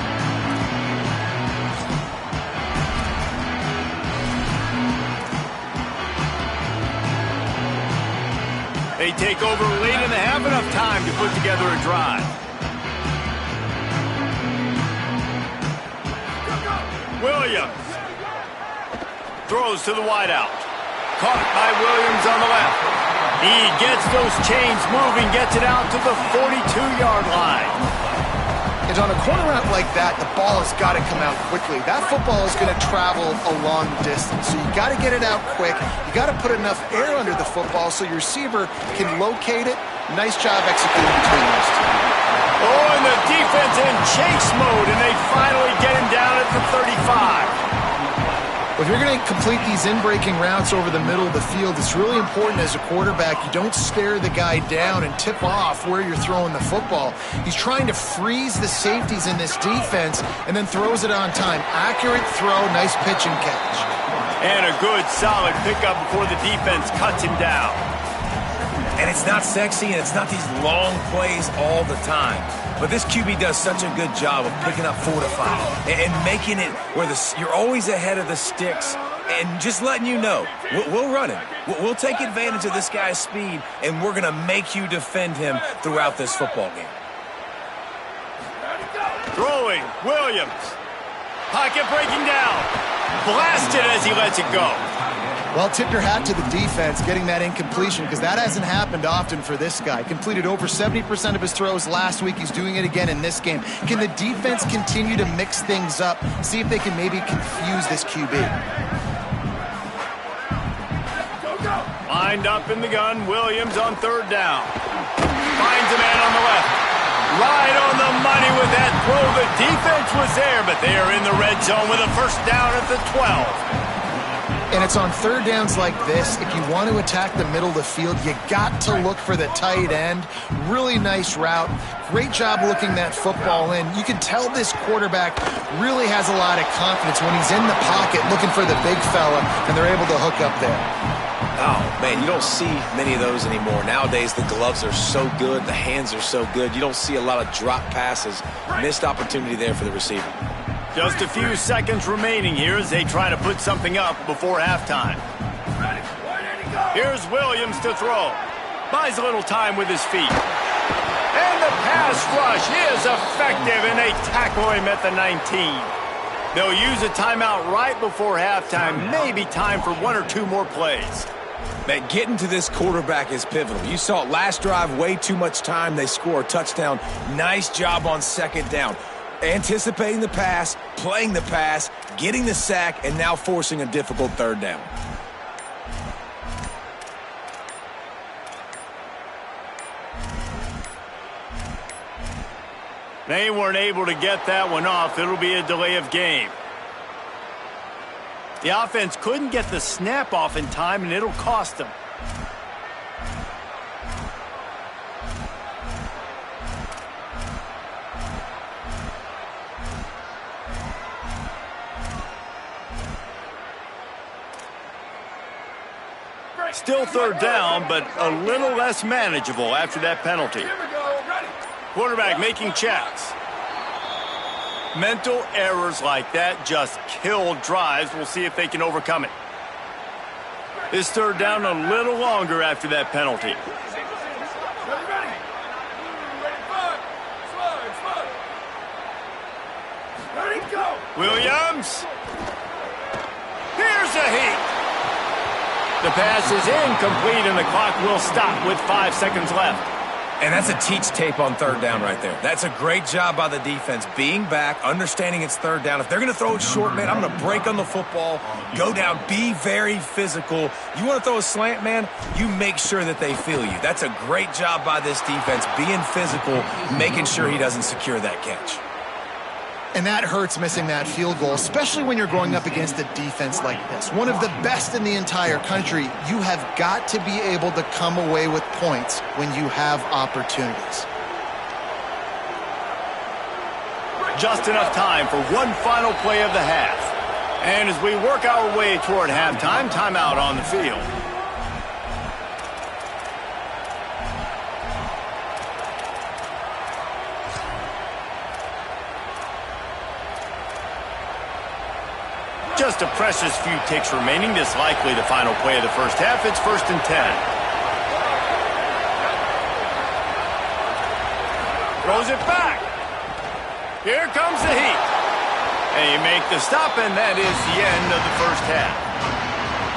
They take over late in the half, enough time to put together a drive. Williams throws to the wideout. Caught by Williams on the left. He gets those chains moving, gets it out to the 42-yard line. And on a corner route like that, the ball has got to come out quickly. That football is going to travel a long distance, so you got to get it out quick. You got to put enough air under the football so your receiver can locate it. Nice job executing between those two. Oh, and the defense in chase mode, and they finally get him down at the 35. If you're going to complete these in-breaking routes over the middle of the field, it's really important as a quarterback you don't stare the guy down and tip off where you're throwing the football. He's trying to freeze the safeties in this defense and then throws it on time. Accurate throw, nice pitch and catch. And a good, solid pickup before the defense cuts him down. And it's not sexy, and it's not these long plays all the time. But this QB does such a good job of picking up 4 to 5 and making it where you're always ahead of the sticks and just letting you know, we'll run him. We'll take advantage of this guy's speed, and we're going to make you defend him throughout this football game. Throwing, Williams. Pocket breaking down. Blasted as he lets it go. Well, tip your hat to the defense getting that incompletion because that hasn't happened often for this guy. Completed over 70% of his throws last week. He's doing it again in this game. Can the defense continue to mix things up? See if they can maybe confuse this QB. Lined up in the gun, Williams on 3rd down. Finds a man on the left. Right on the money with that throw. The defense was there, but they are in the red zone with a 1st down at the 12. And it's on 3rd downs like this. If you want to attack the middle of the field, you got to look for the tight end. Really nice route. Great job looking that football in. You can tell this quarterback really has a lot of confidence when he's in the pocket looking for the big fella, and they're able to hook up there. Oh, man, you don't see many of those anymore. Nowadays, the gloves are so good. The hands are so good. You don't see a lot of drop passes. Missed opportunity there for the receiver. Just a few seconds remaining here as they try to put something up before halftime. Here's Williams to throw. Buys a little time with his feet. And the pass rush is effective, and they tackle him at the 19. They'll use a timeout right before halftime. Maybe time for 1 or 2 more plays. Man, getting to this quarterback is pivotal. You saw it last drive, way too much time. They score a touchdown. Nice job on 2nd down. Anticipating the pass, playing the pass, getting the sack, and now forcing a difficult 3rd down. They weren't able to get that one off. It'll be a delay of game. The offense couldn't get the snap off in time, and it'll cost them. Still 3rd down, but a little less manageable after that penalty. Quarterback making checks. Mental errors like that just kill drives. We'll see if they can overcome it. This 3rd down a little longer after that penalty. Williams. Here's a heat. The pass is incomplete, and the clock will stop with 5 seconds left. And that's a teach tape on third down right there. That's a great job by the defense. Being back, understanding it's third down. If they're going to throw it short, man, I'm going to break on the football, go down, be very physical. You want to throw a slant, man, you make sure that they feel you. That's a great job by this defense, being physical, making sure he doesn't secure that catch. And that hurts missing that field goal, especially when you're going up against a defense like this. One of the best in the entire country. You have got to be able to come away with points when you have opportunities. Just enough time for one final play of the half. And as we work our way toward halftime, timeout on the field. Just a precious few ticks remaining. This likely the final play of the first half. It's 1st and 10. Throws it back. Here comes the heat. They make the stop, and that is the end of the first half.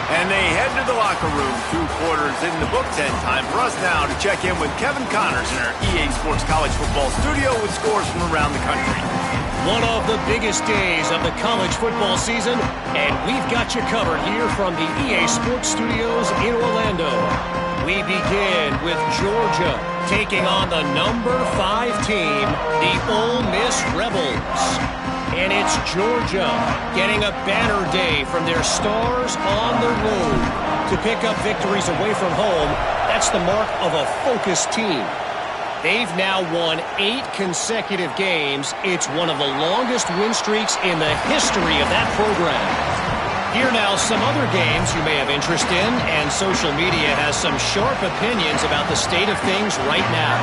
And they head to the locker room. 2 quarters in the books, and time for us now to check in with Kevin Connors in our EA Sports College Football studio with scores from around the country. One of the biggest days of the college football season, and we've got you covered here from the EA Sports Studios in Orlando. We begin with Georgia taking on the number 5 team, the Ole Miss Rebels. And it's Georgia getting a banner day from their stars on the road to pick up victories away from home. That's the mark of a focused team. They've now won 8 consecutive games. It's one of the longest win streaks in the history of that program. Here now some other games you may have interest in, and social media has some sharp opinions about the state of things right now.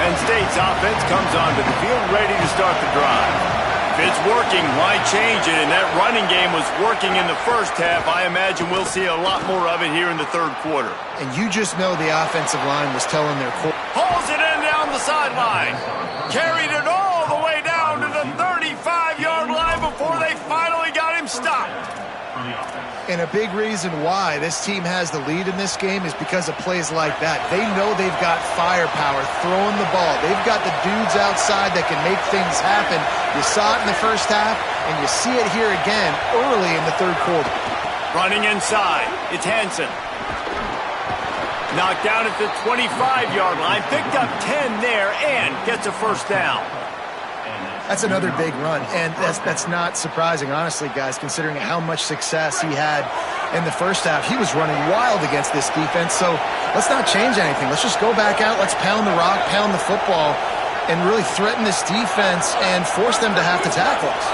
Penn State's offense comes onto the field ready to start the drive. If it's working, why change it? And that running game was working in the first half. I imagine we'll see a lot more of it here in the third quarter. And you just know the offensive line was telling their quarterback. Pulls it in down the sideline. Carried it all the way down to the 35-yard line before they finally got him stopped. And a big reason why this team has the lead in this game is because of plays like that. They know they've got firepower throwing the ball. They've got the dudes outside that can make things happen. You saw it in the first half, and you see it here again early in the third quarter. Running inside, it's Hansen. Knocked down at the 25-yard line, picked up 10 there, and gets a first down. That's another big run, and that's not surprising, honestly, guys, considering how much success he had in the first half. He was running wild against this defense, so let's not change anything. Let's just go back out, let's pound the rock, pound the football, and really threaten this defense and force them to have to tackle us.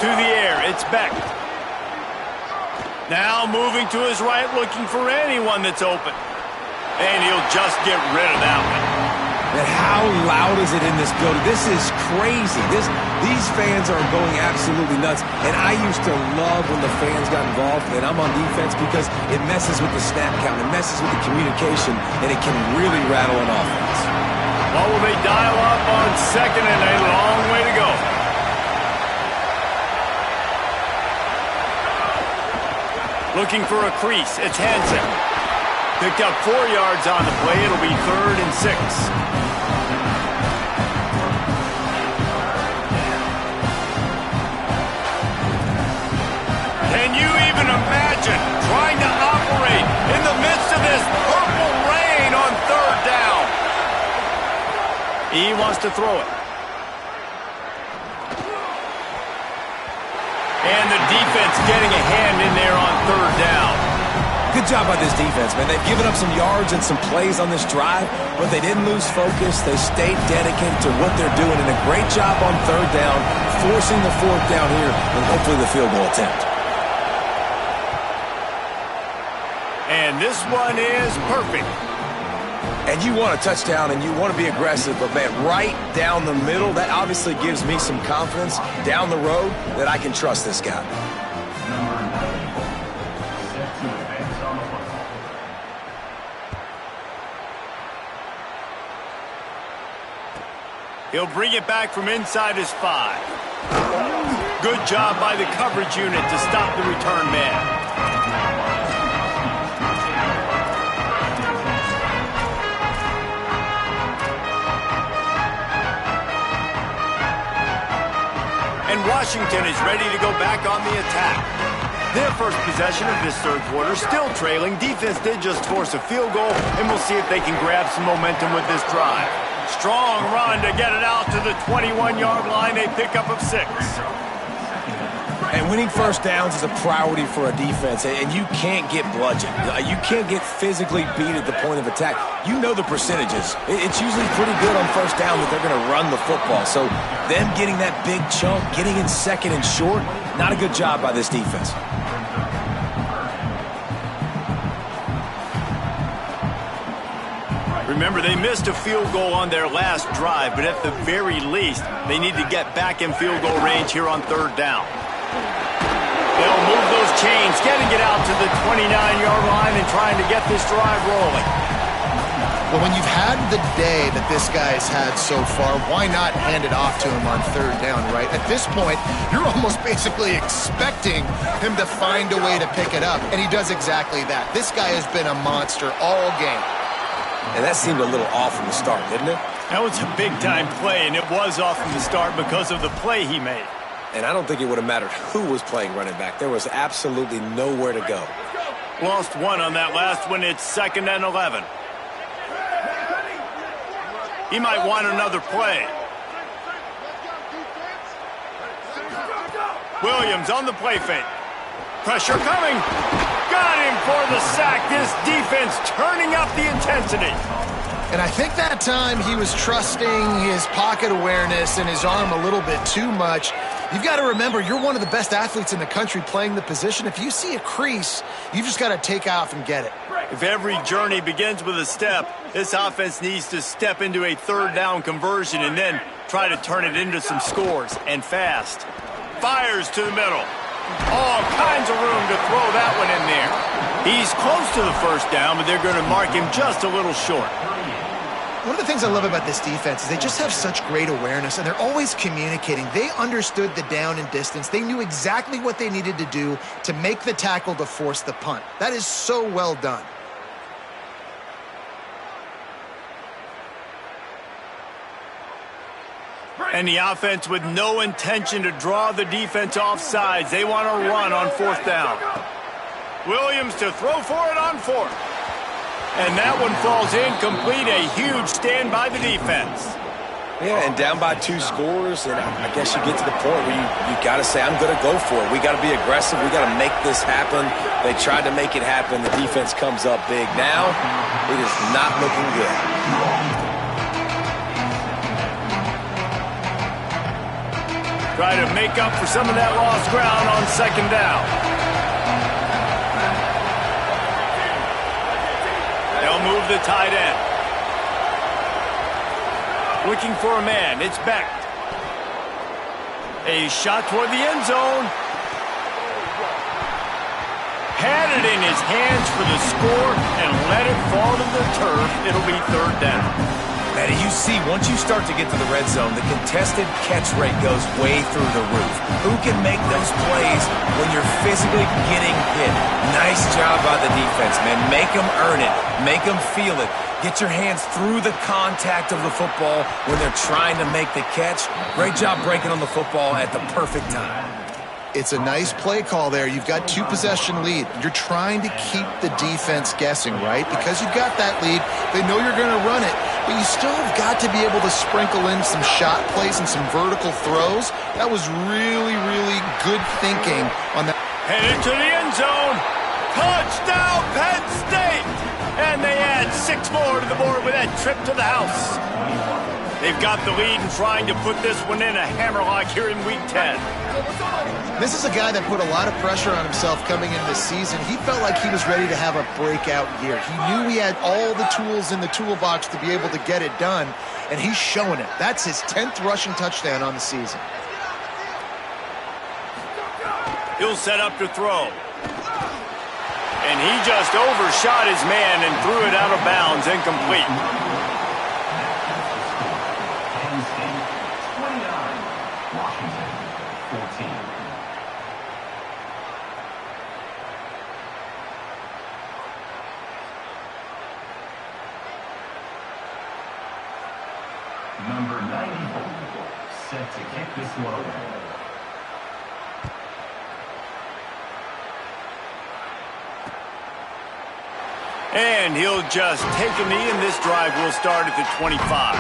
To the air, it's Beck. Now moving to his right, looking for anyone that's open. And he'll just get rid of that one. And how loud is it in this building? This is crazy. These fans are going absolutely nuts. And I used to love when the fans got involved, and I'm on defense, because it messes with the snap count, it messes with the communication, and it can really rattle an offense. What will they dial up on second, and a long way to go? Looking for a crease, it's Hansen. Picked up 4 yards on the play. It'll be 3rd and 6. Can you even imagine trying to operate in the midst of this purple rain on 3rd down? He wants to throw it. And the defense getting a hand in there on 3rd down. Good job by this defense, man. They've given up some yards and some plays on this drive, but they didn't lose focus. They stayed dedicated to what they're doing, and a great job on 3rd down, forcing the 4th down here, and hopefully the field goal attempt. And this one is perfect. And you want a touchdown, and you want to be aggressive, but, man, right down the middle, that obviously gives me some confidence down the road that I can trust this guy. He'll bring it back from inside his 5. Good job by the coverage unit to stop the return man. And Washington is ready to go back on the attack. Their first possession of this third quarter, still trailing. Defense did just force a field goal, and we'll see if they can grab some momentum with this drive. Strong run to get it out to the 21-yard line. A pickup of 6. And winning first downs is a priority for a defense, and you can't get bludgeoned. You can't get physically beat at the point of attack. You know the percentages. It's usually pretty good on first down that they're going to run the football. So them getting that big chunk, getting in second and short, not a good job by this defense. Remember, they missed a field goal on their last drive, but at the very least, they need to get back in field goal range here on third down. They'll move those chains, getting it out to the 29-yard line and trying to get this drive rolling. Well, when you've had the day that this guy's had so far, why not hand it off to him on third down, right? At this point, you're almost basically expecting him to find a way to pick it up, and he does exactly that. This guy has been a monster all game. And that seemed a little off from the start, didn't it? That was a big-time play, and it was off from the start because of the play he made. And I don't think it would have mattered who was playing running back. There was absolutely nowhere to go. Lost one on that last one. It's 2nd and 11. He might want another play. Williams on the play fake. Pressure coming. Got him for the sack. This defense turning up the intensity. And I think that time he was trusting his pocket awareness and his arm a little bit too much. You've got to remember, you're one of the best athletes in the country playing the position. If you see a crease, you've just got to take off and get it. If every journey begins with a step, this offense needs to step into a third down conversion and then try to turn it into some scores, and fast. Fires to the middle. All kinds of room to throw that one in there. He's close to the first down, but they're going to mark him just a little short. One of the things I love about this defense is they just have such great awareness, and they're always communicating. They understood the down and distance. They knew exactly what they needed to do to make the tackle to force the punt. That is so well done. And the offense with no intention to draw the defense off sides. They want to run on fourth down. Williams to throw for it on fourth. And that one falls incomplete. A huge stand by the defense. Yeah, and down by 2 scores, and I guess you get to the point where you got to say, I'm going to go for it. We got to be aggressive. We got to make this happen. They tried to make it happen. The defense comes up big. Now, it is not looking good. Try to make up for some of that lost ground on second down. They'll move the tight end. Looking for a man. It's Beck. A shot toward the end zone. Had it in his hands for the score and let it fall to the turf. It'll be third down. Man, you see, once you start to get to the red zone, the contested catch rate goes way through the roof. Who can make those plays when you're physically getting hit? Nice job by the defense, man. Make them earn it. Make them feel it. Get your hands through the contact of the football when they're trying to make the catch. Great job breaking on the football at the perfect time. It's a nice play call there. You've got 2-possession lead. You're trying to keep the defense guessing, right? Because you've got that lead, they know you're going to run it, but you still have got to be able to sprinkle in some shot plays and some vertical throws. That was really, really good thinking on that. Headed to the end zone. Touchdown, Penn State! And they add 6 more to the board with that trip to the house. They've got the lead and trying to put this one in a hammerlock here in Week 10. This is a guy that put a lot of pressure on himself coming into this season. He felt like he was ready to have a breakout year. He knew he had all the tools in the toolbox to be able to get it done, and he's showing it. That's his 10th rushing touchdown on the season. He'll set up to throw. And he just overshot his man and threw it out of bounds, incomplete. Number 94, set to kick this one away. And he'll just take a knee, and this drive will start at the 25.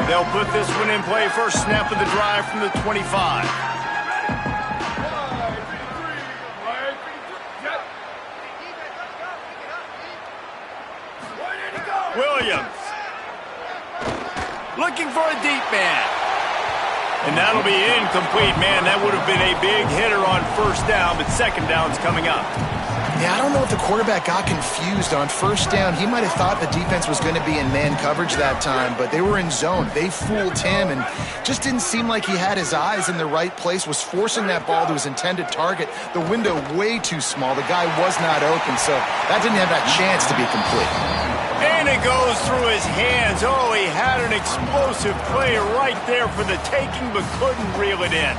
They'll put this one in play. First snap of the drive from the 25. Williams. Looking for a deep man. And that'll be incomplete. Man, that would have been a big hitter on first down, but second down's coming up. Yeah, I don't know if the quarterback got confused on first down. He might have thought the defense was going to be in man coverage that time, but they were in zone. They fooled him and just didn't seem like he had his eyes in the right place, was forcing that ball to his intended target. The window way too small. The guy was not open, so that didn't have that chance to be complete. And it goes through his hands. Oh, he had an explosive play right there for the taking, but couldn't reel it in.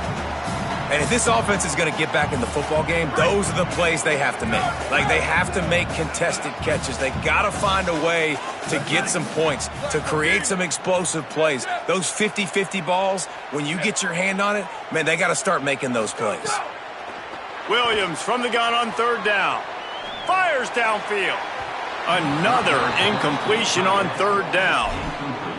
And if this offense is going to get back in the football game, those are the plays they have to make. Like, they have to make contested catches. They got to find a way to get some points, to create some explosive plays. Those 50-50 balls, when you get your hand on it, man, they got to start making those plays. Williams from the gun on third down. Fires downfield. Another incompletion on third down.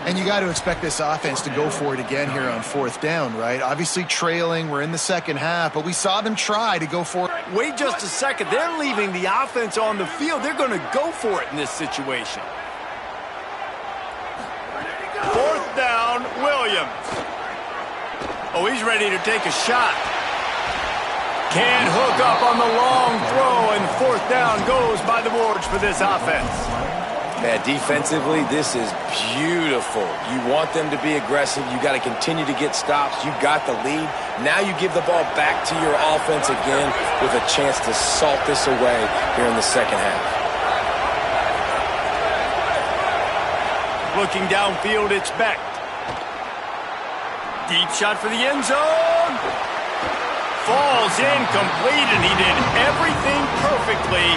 And you got to expect this offense to go for it again here on fourth down, right? Obviously trailing, we're in the second half, but we saw them try to go for it. Wait just a second. They're leaving the offense on the field. They're going to go for it in this situation. Fourth down, Williams. Oh, he's ready to take a shot. Can't hook up on the long throw, and fourth down goes by the boards for this offense. Man, defensively, this is beautiful. You want them to be aggressive. You got to continue to get stops. You got the lead. Now you give the ball back to your offense again with a chance to salt this away here in the second half. Looking downfield, it's Beck. Deep shot for the end zone. Falls incomplete, and he did everything perfectly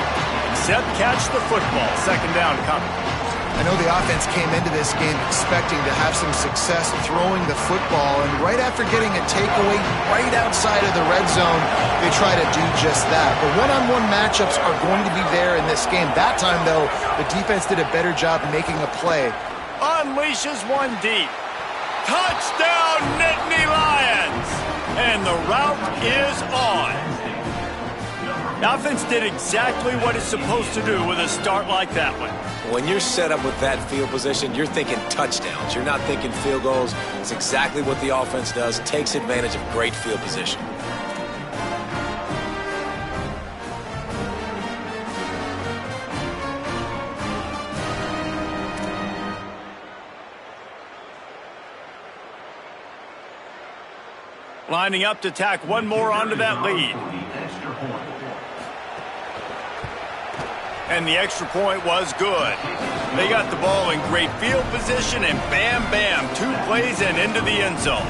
except catch the football. Second down coming. I know the offense came into this game expecting to have some success throwing the football, and right after getting a takeaway right outside of the red zone, they try to do just that. But one-on-one matchups are going to be there in this game. That time, though, the defense did a better job making a play. Unleashes one deep. Touchdown, Nittany Lions! And the route is on. The offense did exactly what it's supposed to do with a start like that one. When you're set up with that field position, you're thinking touchdowns. You're not thinking field goals. It's exactly what the offense does. Takes advantage of great field position. Lining up to tack one more onto that lead. And the extra point was good. They got the ball in great field position, and bam, bam, 2 plays and into the end zone.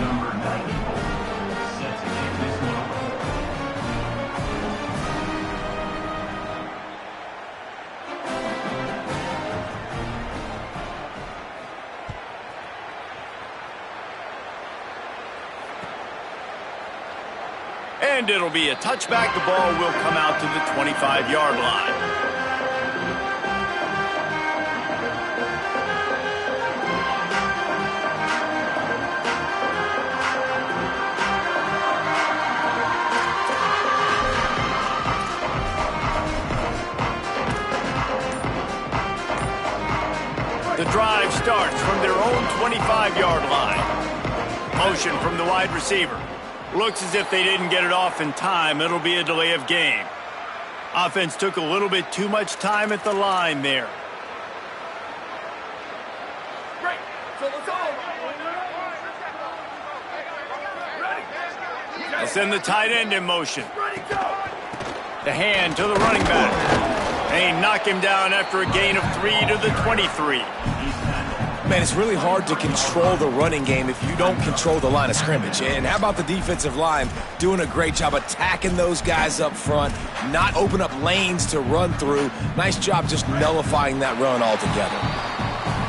Number 94, set to kick this one away. And it'll be a touchback. The ball will come out to the 25-yard line. The drive starts from their own 25-yard line. Motion from the wide receiver. Looks as if they didn't get it off in time. It'll be a delay of game. Offense took a little bit too much time at the line there. send the tight end in motion. The hand to the running back. They knock him down after a gain of 3 to the 23. Man, it's really hard to control the running game if you don't control the line of scrimmage. And how about the defensive line doing a great job attacking those guys up front, not open up lanes to run through. Nice job just nullifying that run altogether.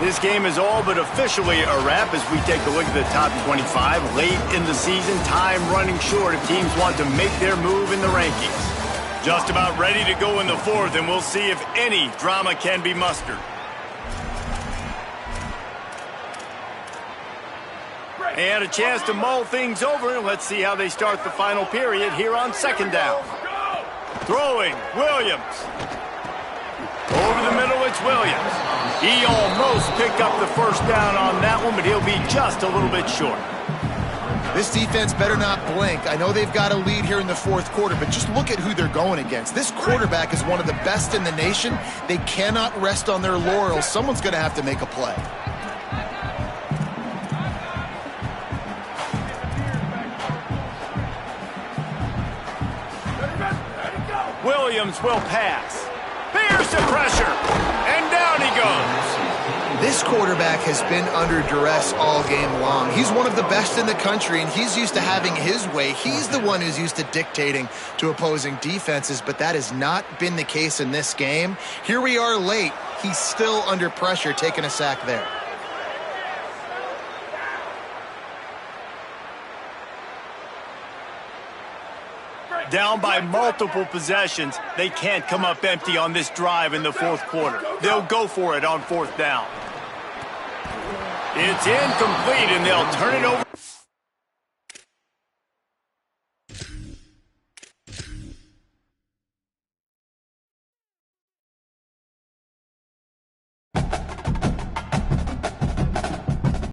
This game is all but officially a wrap as we take a look at the top 25. Late in the season, time running short if teams want to make their move in the rankings. Just about ready to go in the fourth, and we'll see if any drama can be mustered. And a chance to mull things over. Let's see how they start the final period here on second down. Throwing, Williams. Over the middle, it's Williams. He almost picked up the first down on that one, but he'll be just a little bit short. This defense better not blink. I know they've got a lead here in the fourth quarter, but just look at who they're going against. This quarterback is one of the best in the nation. They cannot rest on their laurels. Someone's going to have to make a play. Williams will pass. There's the pressure. And down he goes. This quarterback has been under duress all game long. He's one of the best in the country, and he's used to having his way. He's the one who's used to dictating to opposing defenses, but that has not been the case in this game. Here we are late. He's still under pressure, taking a sack there. Down by multiple possessions, they can't come up empty on this drive in the fourth quarter. They'll go for it on fourth down. It's incomplete, and they'll turn it over.